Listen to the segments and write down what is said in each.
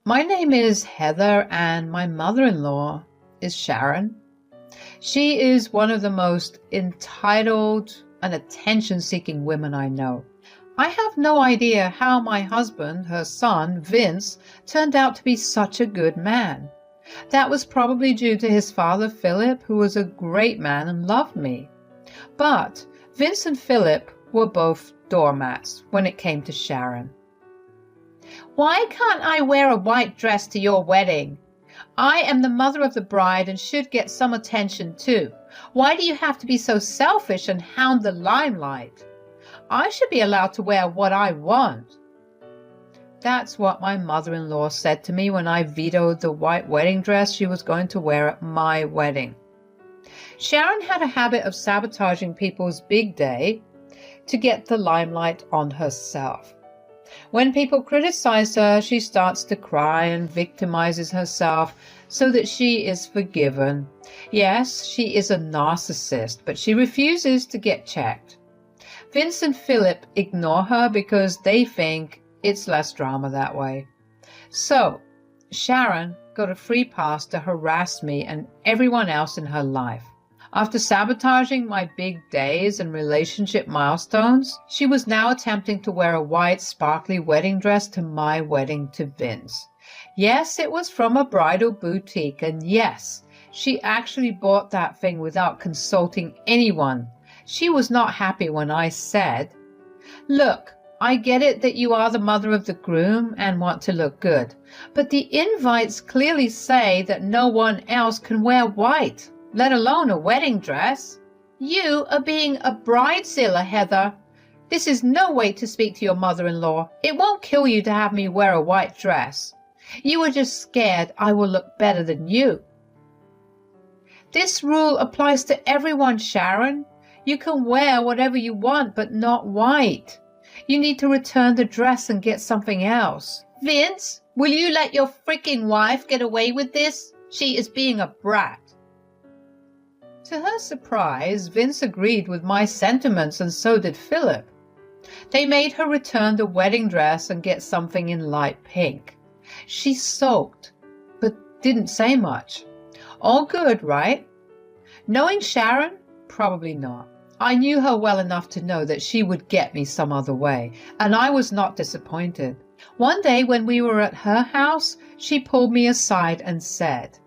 My name is Heather and my mother-in-law is Sharon. She is one of the most entitled and attention-seeking women I know. I have no idea how my husband, her son, Vince, turned out to be such a good man. That was probably due to his father, Philip, who was a great man and loved me. But Vince and Philip were both doormats when it came to Sharon. "Why can't I wear a white dress to your wedding? I am the mother of the bride and should get some attention too. Why do you have to be so selfish and hound the limelight? I should be allowed to wear what I want." That's what my mother-in-law said to me when I vetoed the white wedding dress she was going to wear at my wedding. Sharon had a habit of sabotaging people's big day to get the limelight on herself. When people criticize her, she starts to cry and victimizes herself so that she is forgiven. Yes, she is a narcissist, but she refuses to get checked. Vince and Philip ignore her because they think it's less drama that way. So, Sharon got a free pass to harass me and everyone else in her life. After sabotaging my big days and relationship milestones, she was now attempting to wear a white, sparkly wedding dress to my wedding to Vince. Yes, it was from a bridal boutique, and yes, she actually bought that thing without consulting anyone. She was not happy when I said, "Look, I get it that you are the mother of the groom and want to look good, but the invites clearly say that no one else can wear white, let alone a wedding dress. You are being a bridezilla, Heather. This is no way to speak to your mother-in-law. It won't kill you to have me wear a white dress. You are just scared I will look better than you." This rule applies to everyone, Sharon. You can wear whatever you want, but not white. You need to return the dress and get something else. "Vince, will you let your freaking wife get away with this? She is being a brat." To her surprise, Vince agreed with my sentiments and so did Philip. They made her return the wedding dress and get something in light pink. She sulked, but didn't say much. All good, right? Knowing Sharon? Probably not. I knew her well enough to know that she would get me some other way, and I was not disappointed. One day when we were at her house, she pulled me aside and said,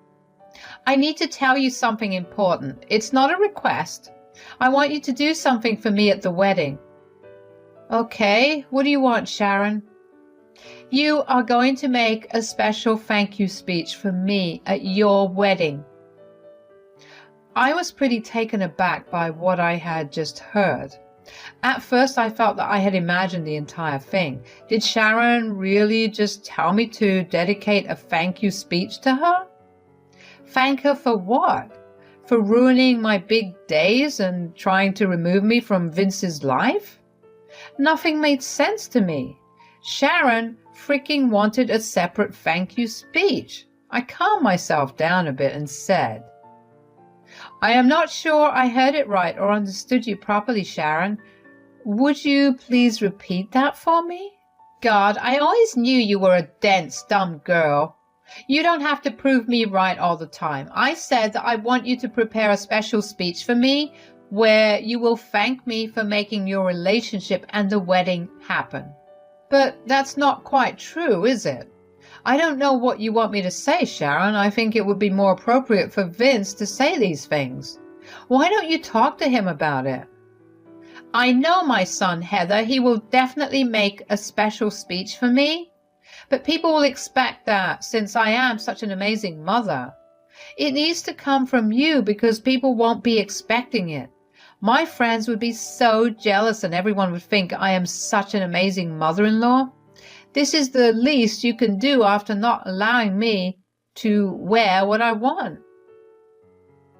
"I need to tell you something important. It's not a request. I want you to do something for me at the wedding." "Okay, what do you want, Sharon?" "You are going to make a special thank you speech for me at your wedding." I was pretty taken aback by what I had just heard. At first I felt that I had imagined the entire thing. Did Sharon really just tell me to dedicate a thank you speech to her? Thank her for what? For ruining my big days and trying to remove me from Vince's life? Nothing made sense to me. Sharon freaking wanted a separate thank you speech. I calmed myself down a bit and said, "I am not sure I heard it right or understood you properly, Sharon. Would you please repeat that for me?" "God, I always knew you were a dense, dumb girl. You don't have to prove me right all the time. I said that I want you to prepare a special speech for me where you will thank me for making your relationship and the wedding happen." But that's not quite true, is it? I don't know what you want me to say, Sharon. I think it would be more appropriate for Vince to say these things. Why don't you talk to him about it? "I know my son, Heather. He will definitely make a special speech for me. But people will expect that since I am such an amazing mother. It needs to come from you because people won't be expecting it. My friends would be so jealous and everyone would think I am such an amazing mother-in-law. This is the least you can do after not allowing me to wear what I want."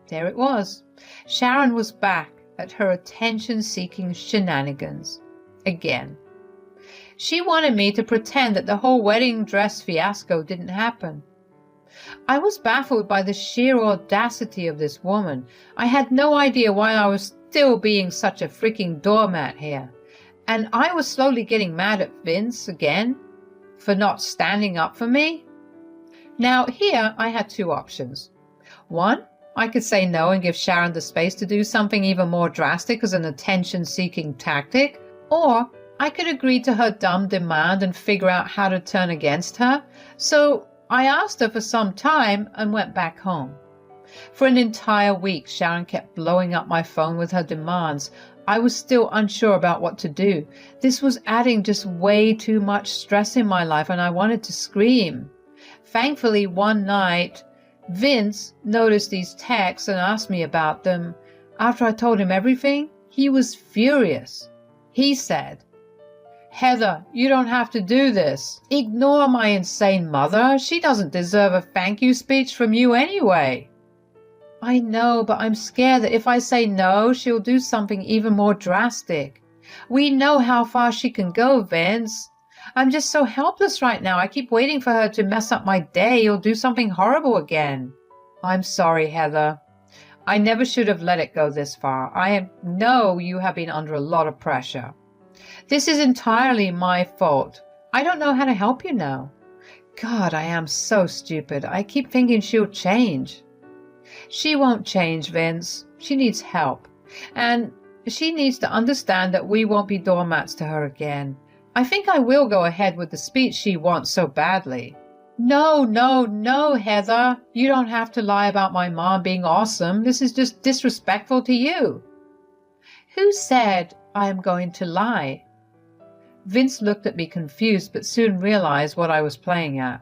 There it was. Sharon was back at her attention-seeking shenanigans again. She wanted me to pretend that the whole wedding dress fiasco didn't happen. I was baffled by the sheer audacity of this woman. I had no idea why I was still being such a freaking doormat here. And I was slowly getting mad at Vince again for not standing up for me. Now, here I had two options. One, I could say no and give Sharon the space to do something even more drastic as an attention-seeking tactic, or I could agree to her dumb demand and figure out how to turn against her. So I asked her for some time and went back home. For an entire week, Sharon kept blowing up my phone with her demands. I was still unsure about what to do. This was adding just way too much stress in my life, and I wanted to scream. Thankfully, one night, Vince noticed these texts and asked me about them. After I told him everything, he was furious. He said, "Heather, you don't have to do this. Ignore my insane mother. She doesn't deserve a thank you speech from you anyway." I know, but I'm scared that if I say no, she'll do something even more drastic. We know how far she can go, Vince. I'm just so helpless right now. I keep waiting for her to mess up my day or do something horrible again. I'm sorry, Heather. I never should have let it go this far. I know you have been under a lot of pressure. This is entirely my fault. I don't know how to help you now. God, I am so stupid. I keep thinking she'll change. She won't change, Vince. She needs help. And she needs to understand that we won't be doormats to her again. I think I will go ahead with the speech she wants so badly. No, no, no, Heather. You don't have to lie about my mom being awesome. This is just disrespectful to you. Who said I am going to lie? Vince looked at me confused, but soon realized what I was playing at.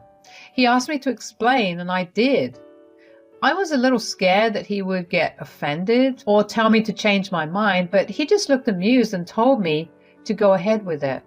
He asked me to explain, and I did. I was a little scared that he would get offended or tell me to change my mind, but he just looked amused and told me to go ahead with it.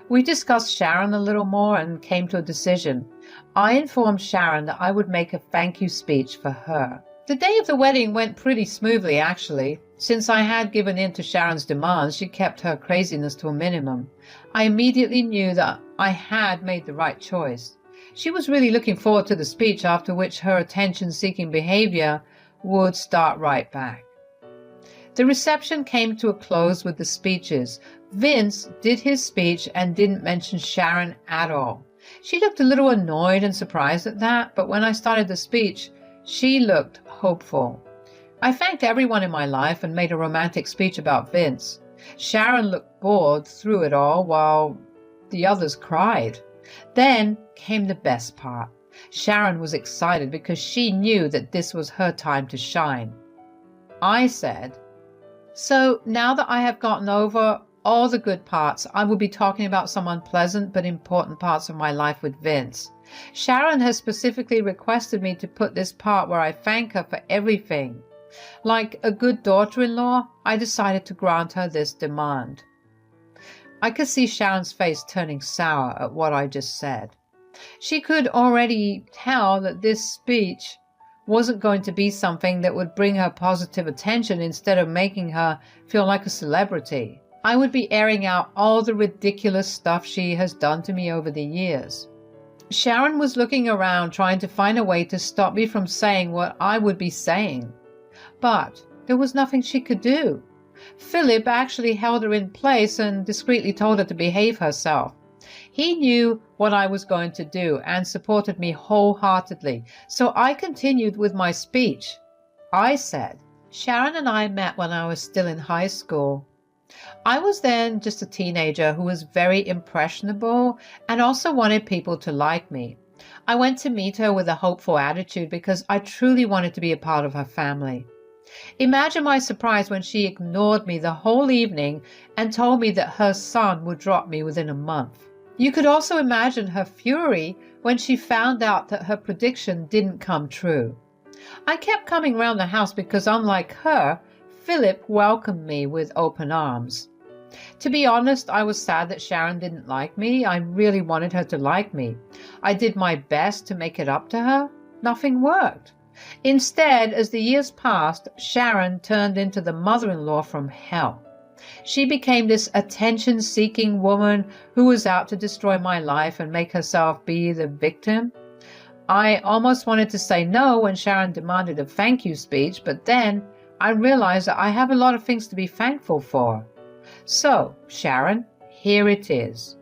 We discussed Sharon a little more and came to a decision. I informed Sharon that I would make a thank you speech for her. The day of the wedding went pretty smoothly, actually. Since I had given in to Sharon's demands, she kept her craziness to a minimum. I immediately knew that I had made the right choice. She was really looking forward to the speech, after which her attention-seeking behavior would start right back. The reception came to a close with the speeches. Vince did his speech and didn't mention Sharon at all. She looked a little annoyed and surprised at that, but when I started the speech, she looked hopeful. I thanked everyone in my life and made a romantic speech about Vince. Sharon looked bored through it all while the others cried. Then came the best part. Sharon was excited because she knew that this was her time to shine. I said, "So now that I have gotten over all the good parts, I will be talking about some unpleasant but important parts of my life with Vince. Sharon has specifically requested me to put this part where I thank her for everything. Like a good daughter-in-law, I decided to grant her this demand." I could see Sharon's face turning sour at what I just said. She could already tell that this speech wasn't going to be something that would bring her positive attention instead of making her feel like a celebrity. I would be airing out all the ridiculous stuff she has done to me over the years. Sharon was looking around trying to find a way to stop me from saying what I would be saying. But there was nothing she could do. Philip actually held her in place and discreetly told her to behave herself. He knew what I was going to do and supported me wholeheartedly, so I continued with my speech. I said, "Sharon and I met when I was still in high school. I was then just a teenager who was very impressionable and also wanted people to like me. I went to meet her with a hopeful attitude because I truly wanted to be a part of her family. Imagine my surprise when she ignored me the whole evening and told me that her son would drop me within a month. You could also imagine her fury when she found out that her prediction didn't come true. I kept coming round the house because, unlike her, Philip welcomed me with open arms. To be honest, I was sad that Sharon didn't like me. I really wanted her to like me. I did my best to make it up to her. Nothing worked. Instead, as the years passed, Sharon turned into the mother-in-law from hell. She became this attention-seeking woman who was out to destroy my life and make herself be the victim. I almost wanted to say no when Sharon demanded a thank you speech, but then I realized that I have a lot of things to be thankful for. So, Sharon, here it is.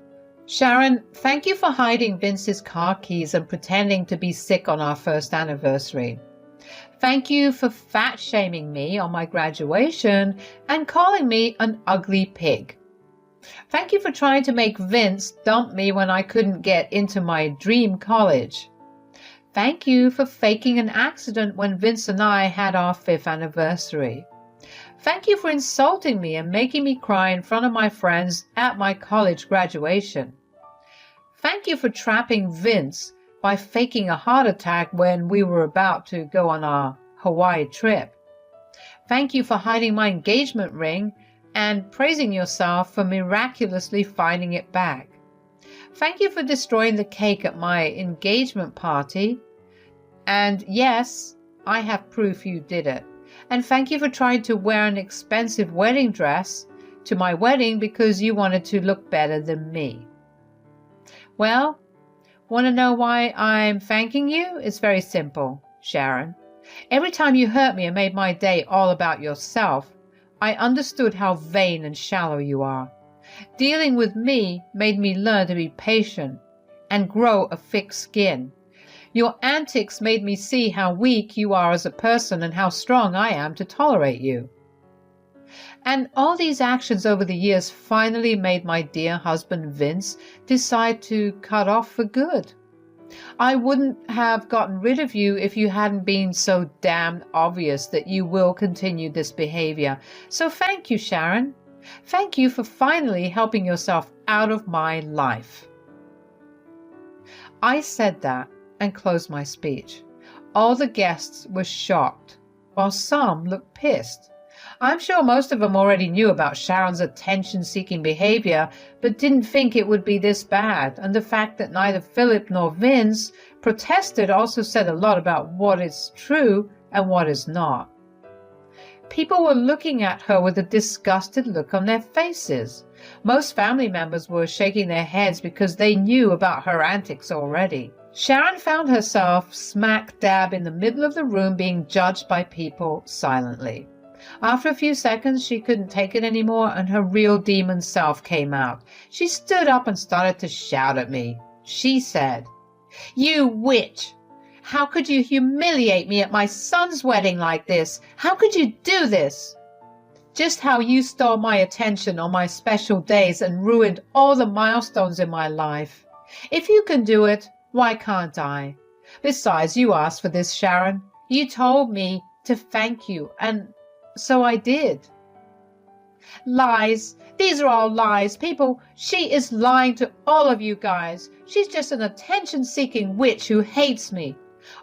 Sharon, thank you for hiding Vince's car keys and pretending to be sick on our first anniversary. Thank you for fat shaming me on my graduation and calling me an ugly pig. Thank you for trying to make Vince dump me when I couldn't get into my dream college. Thank you for faking an accident when Vince and I had our 5th anniversary. Thank you for insulting me and making me cry in front of my friends at my college graduation. Thank you for trapping Vince by faking a heart attack when we were about to go on our Hawaii trip. Thank you for hiding my engagement ring and praising yourself for miraculously finding it back. Thank you for destroying the cake at my engagement party. And yes, I have proof you did it. And thank you for trying to wear an expensive wedding dress to my wedding because you wanted to look better than me. Well, want to know why I'm thanking you? It's very simple, Sharon. Every time you hurt me and made my day all about yourself, I understood how vain and shallow you are. Dealing with me made me learn to be patient and grow a thick skin. Your antics made me see how weak you are as a person and how strong I am to tolerate you. And all these actions over the years finally made my dear husband Vince decide to cut off for good. I wouldn't have gotten rid of you if you hadn't been so damn obvious that you will continue this behavior. So thank you, Sharon. Thank you for finally helping yourself out of my life. I said that and closed my speech. All the guests were shocked, while some looked pissed. I'm sure most of them already knew about Sharon's attention-seeking behavior, but didn't think it would be this bad, and the fact that neither Philip nor Vince protested also said a lot about what is true and what is not. People were looking at her with a disgusted look on their faces. Most family members were shaking their heads because they knew about her antics already. Sharon found herself smack dab in the middle of the room being judged by people silently. After a few seconds, she couldn't take it anymore and her real demon self came out. She stood up and started to shout at me. She said, "You witch! How could you humiliate me at my son's wedding like this? How could you do this? Just how you stole my attention on my special days and ruined all the milestones in my life. If you can do it, why can't I? Besides, you asked for this, Sharon. You told me to thank you, and so I did." Lies. These are all lies. People, she is lying to all of you guys. She's just an attention-seeking witch who hates me.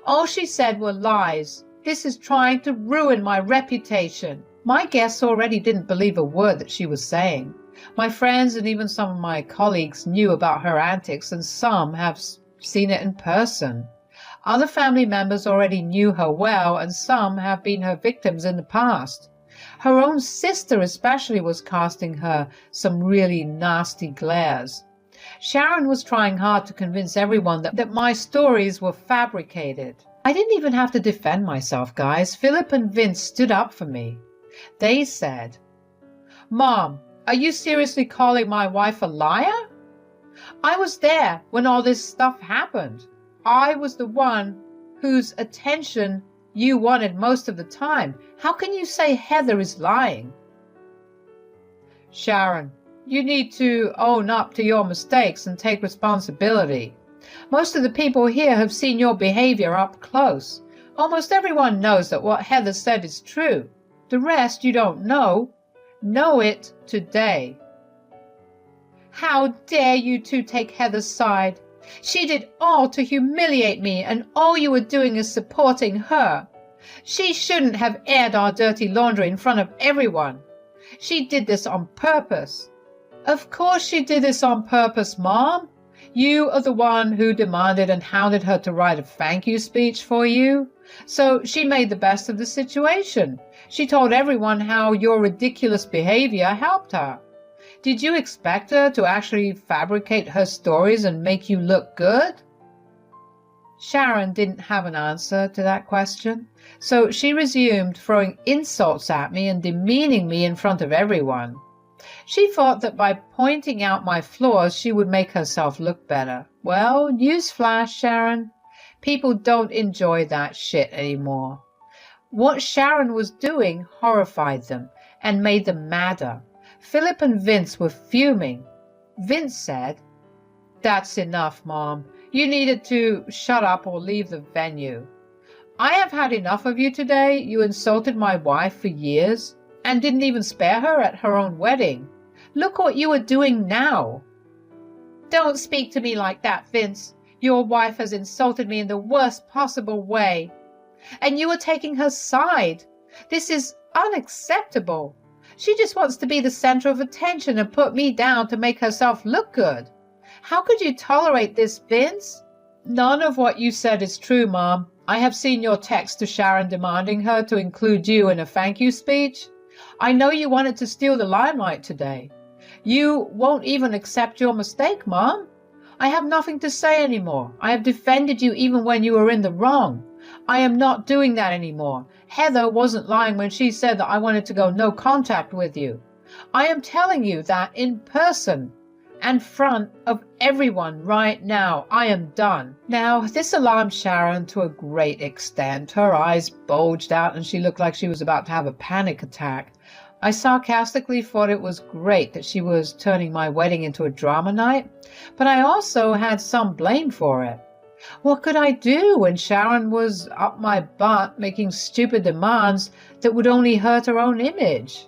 All she said were lies. This is trying to ruin my reputation. My guests already didn't believe a word that she was saying. My friends and even some of my colleagues knew about her antics, and some have seen it in person. Other family members already knew her well, and some have been her victims in the past. Her own sister especially was casting her some really nasty glares. Sharon was trying hard to convince everyone that my stories were fabricated. I didn't even have to defend myself, guys. Philip and Vince stood up for me. They said, "Mom, are you seriously calling my wife a liar? I was there when all this stuff happened. I was the one whose attention you wanted most of the time. How can you say Heather is lying?" Sharon, you need to own up to your mistakes and take responsibility. Most of the people here have seen your behavior up close. Almost everyone knows that what Heather said is true. The rest you don't know. Know it today. How dare you two take Heather's side? She did all to humiliate me, and all you were doing is supporting her. She shouldn't have aired our dirty laundry in front of everyone. She did this on purpose. Of course she did this on purpose, Mom. You are the one who demanded and hounded her to write a thank you speech for you. So she made the best of the situation. She told everyone how your ridiculous behavior helped her. Did you expect her to actually fabricate her stories and make you look good? Sharon didn't have an answer to that question, so she resumed throwing insults at me and demeaning me in front of everyone. She thought that by pointing out my flaws, she would make herself look better. Well, newsflash, Sharon. People don't enjoy that shit anymore. What Sharon was doing horrified them and made them madder. Philip and Vince were fuming. Vince said, "That's enough, Mom. You needed to shut up or leave the venue. I have had enough of you today. You insulted my wife for years and didn't even spare her at her own wedding. Look what you are doing now." "Don't speak to me like that, Vince. Your wife has insulted me in the worst possible way. And you are taking her side. This is unacceptable. She just wants to be the center of attention and put me down to make herself look good. How could you tolerate this, Vince?" "None of what you said is true, Mom. I have seen your text to Sharon demanding her to include you in a thank you speech. I know you wanted to steal the limelight today. You won't even accept your mistake, Mom. I have nothing to say anymore. I have defended you even when you were in the wrong. I am not doing that anymore. Heather wasn't lying when she said that I wanted to go no contact with you. I am telling you that in person, in front of everyone right now. I am done." Now, this alarmed Sharon to a great extent. Her eyes bulged out and she looked like she was about to have a panic attack. I sarcastically thought it was great that she was turning my wedding into a drama night, but I also had some blame for it. What could I do when Sharon was up my butt making stupid demands that would only hurt her own image?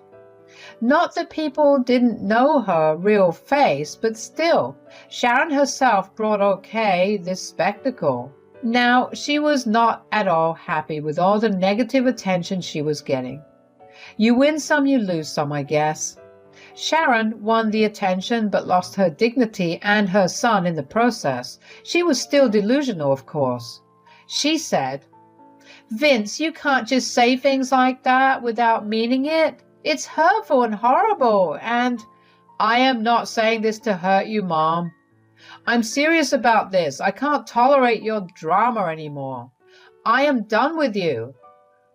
Not that people didn't know her real face, but still, Sharon herself brought this spectacle. Now, she was not at all happy with all the negative attention she was getting. You win some, you lose some, I guess. Sharon won the attention but lost her dignity and her son in the process. She was still delusional, of course. She said, "Vince, you can't just say things like that without meaning it. It's hurtful and horrible, and—" "I am not saying this to hurt you, Mom. I'm serious about this. I can't tolerate your drama anymore. I am done with you.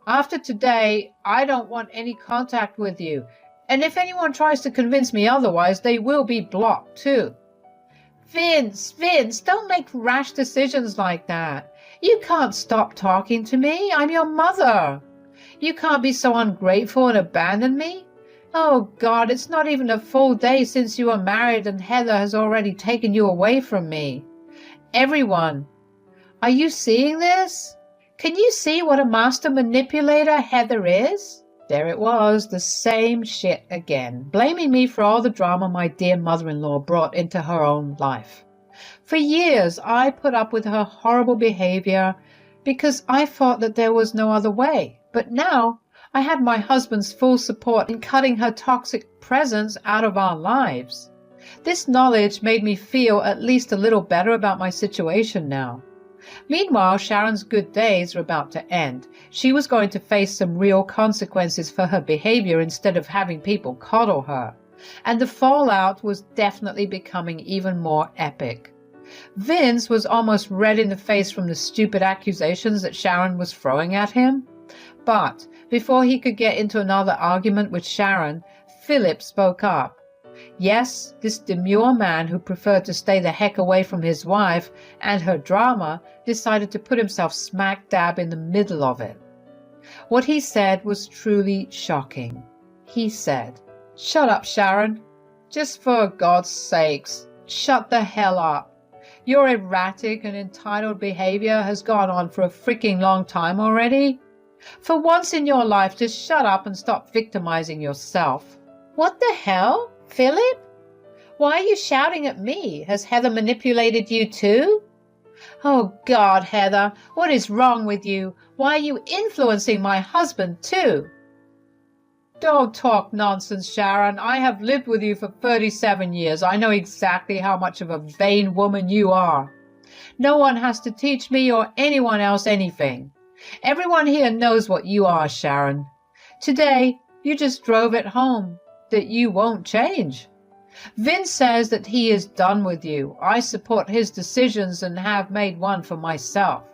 After today, I don't want any contact with you. And if anyone tries to convince me otherwise, they will be blocked too." Vince, don't make rash decisions like that. You can't stop talking to me. I'm your mother. You can't be so ungrateful and abandon me. Oh, God, it's not even a full day since you were married and Heather has already taken you away from me. Everyone, are you seeing this? Can you see what a master manipulator Heather is? There it was, the same shit again, blaming me for all the drama my dear mother-in-law brought into her own life. For years, I put up with her horrible behavior because I thought that there was no other way. But now, I had my husband's full support in cutting her toxic presence out of our lives. This knowledge made me feel at least a little better about my situation now. Meanwhile, Sharon's good days were about to end. She was going to face some real consequences for her behavior instead of having people coddle her. And the fallout was definitely becoming even more epic. Vince was almost red in the face from the stupid accusations that Sharon was throwing at him. But before he could get into another argument with Sharon, Philip spoke up. Yes, this demure man who preferred to stay the heck away from his wife and her drama decided to put himself smack dab in the middle of it. What he said was truly shocking. He said, "Shut up, Sharon. Just for God's sakes, shut the hell up. Your erratic and entitled behavior has gone on for a freaking long time already. For once in your life, just shut up and stop victimizing yourself." "What the hell? Philip? Why are you shouting at me? Has Heather manipulated you too?" "Oh God, Heather, what is wrong with you? Why are you influencing my husband too?" "Don't talk nonsense, Sharon. I have lived with you for 37 years. I know exactly how much of a vain woman you are. No one has to teach me or anyone else anything. Everyone here knows what you are, Sharon. Today, you just drove it home that you won't change. Vince says that he is done with you. I support his decisions and have made one for myself."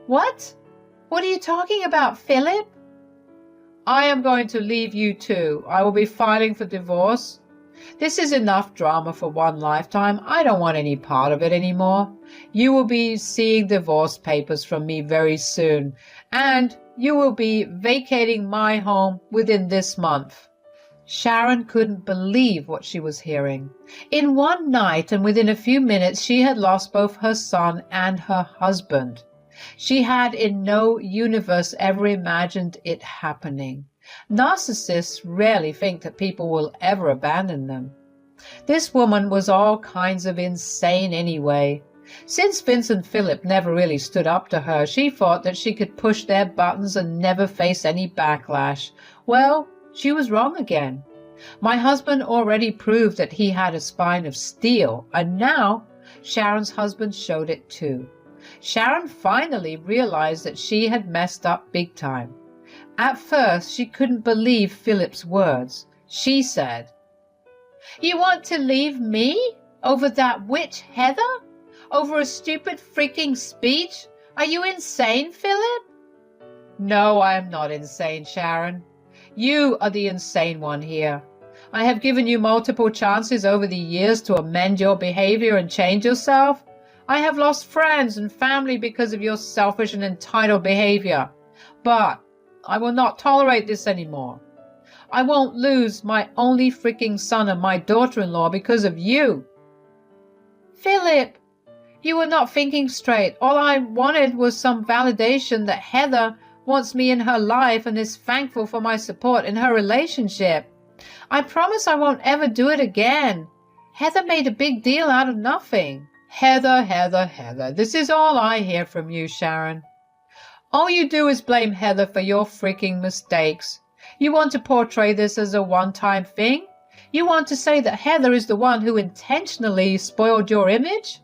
"What? What are you talking about, Philip?" I am going to leave you too. I will be filing for divorce. This is enough drama for one lifetime. I don't want any part of it anymore. You will be seeing divorce papers from me very soon, and you will be vacating my home within this month. Sharon couldn't believe what she was hearing. In one night and within a few minutes, she had lost both her son and her husband. She had in no universe ever imagined it happening. Narcissists rarely think that people will ever abandon them. This woman was all kinds of insane anyway. Since Vince and Philip never really stood up to her, she thought that she could push their buttons and never face any backlash. Well, she was wrong again. My husband already proved that he had a spine of steel, and now Sharon's husband showed it too. Sharon finally realized that she had messed up big time. At first, she couldn't believe Philip's words. She said, "You want to leave me? Over that witch Heather? Over a stupid freaking speech? Are you insane, Philip?" "No, I am not insane, Sharon. You are the insane one here. I have given you multiple chances over the years to amend your behavior and change yourself. I have lost friends and family because of your selfish and entitled behavior. But I will not tolerate this anymore. I won't lose my only freaking son and my daughter-in-law because of you." "Philip, you were not thinking straight. All I wanted was some validation that Heather wants me in her life and is thankful for my support in her relationship. I promise I won't ever do it again. Heather made a big deal out of nothing." Heather, Heather, Heather. This is all I hear from you, Sharon. All you do is blame Heather for your freaking mistakes. You want to portray this as a one-time thing? You want to say that Heather is the one who intentionally spoiled your image?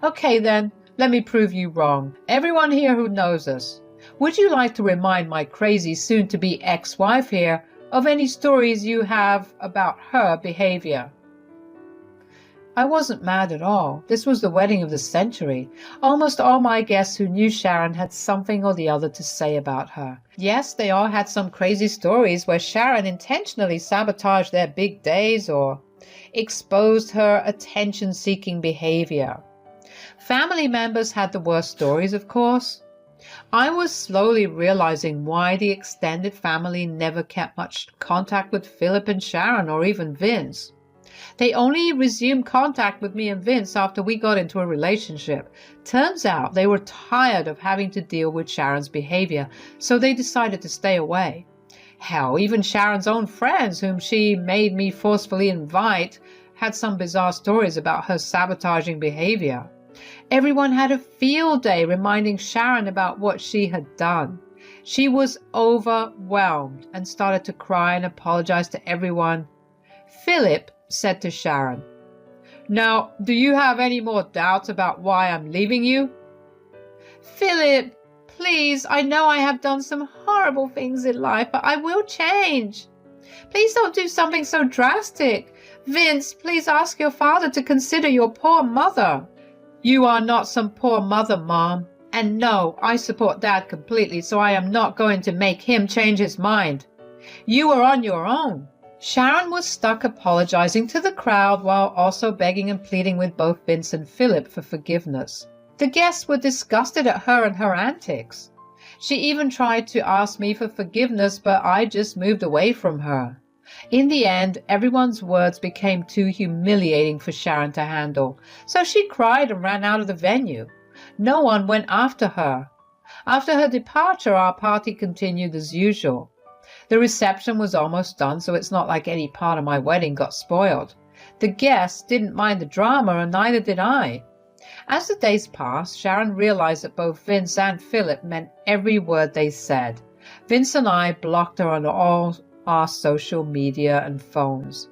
Okay then, let me prove you wrong. Everyone here who knows us, would you like to remind my crazy soon-to-be ex-wife here of any stories you have about her behavior? I wasn't mad at all. This was the wedding of the century. Almost all my guests who knew Sharon had something or the other to say about her. Yes, they all had some crazy stories where Sharon intentionally sabotaged their big days or exposed her attention-seeking behavior. Family members had the worst stories, of course. I was slowly realizing why the extended family never kept much contact with Philip and Sharon or even Vince. They only resumed contact with me and Vince after we got into a relationship. Turns out they were tired of having to deal with Sharon's behavior, so they decided to stay away. Hell, even Sharon's own friends, whom she made me forcefully invite, had some bizarre stories about her sabotaging behavior. Everyone had a field day reminding Sharon about what she had done. She was overwhelmed and started to cry and apologize to everyone. Philip said to Sharon, "Now, do you have any more doubts about why I'm leaving you?" "Philip, please, I know I have done some horrible things in life, but I will change. Please don't do something so drastic. Vince, please ask your father to consider your poor mother." "You are not some poor mother, Mom. And no, I support Dad completely, so I am not going to make him change his mind. You are on your own." Sharon was stuck apologizing to the crowd while also begging and pleading with both Vince and Philip for forgiveness. The guests were disgusted at her and her antics. She even tried to ask me for forgiveness, but I just moved away from her. In the end, everyone's words became too humiliating for Sharon to handle, so she cried and ran out of the venue. No one went after her. After her departure, our party continued as usual. The reception was almost done, so it's not like any part of my wedding got spoiled. The guests didn't mind the drama, and neither did I. As the days passed, Sharon realized that both Vince and Philip meant every word they said. Vince and I blocked her on all our social media and phones.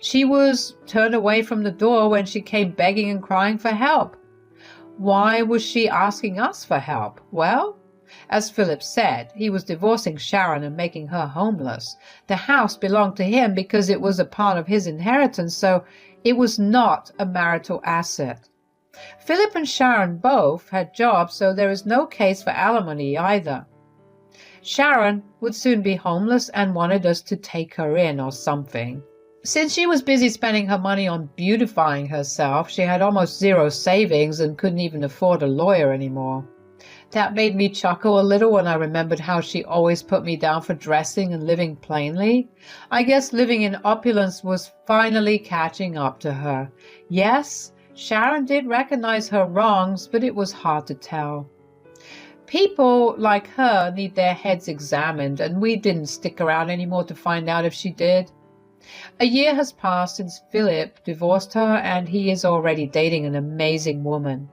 She was turned away from the door when she came begging and crying for help. Why was she asking us for help? Well, as Philip said, he was divorcing Sharon and making her homeless. The house belonged to him because it was a part of his inheritance, so it was not a marital asset. Philip and Sharon both had jobs, so there is no case for alimony either. Sharon would soon be homeless and wanted us to take her in or something. Since she was busy spending her money on beautifying herself, she had almost zero savings and couldn't even afford a lawyer anymore. That made me chuckle a little when I remembered how she always put me down for dressing and living plainly. I guess living in opulence was finally catching up to her. Yes, Sharon did recognize her wrongs, but it was hard to tell. People like her need their heads examined, and we didn't stick around anymore to find out if she did. A year has passed since Philip divorced her, and he is already dating an amazing woman.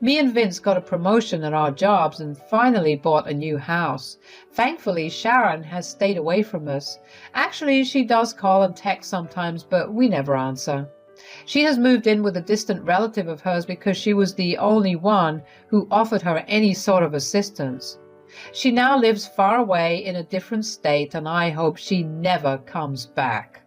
Me and Vince got a promotion at our jobs and finally bought a new house. Thankfully, Sharon has stayed away from us. Actually, she does call and text sometimes, but we never answer. She has moved in with a distant relative of hers because she was the only one who offered her any sort of assistance. She now lives far away in a different state, and I hope she never comes back.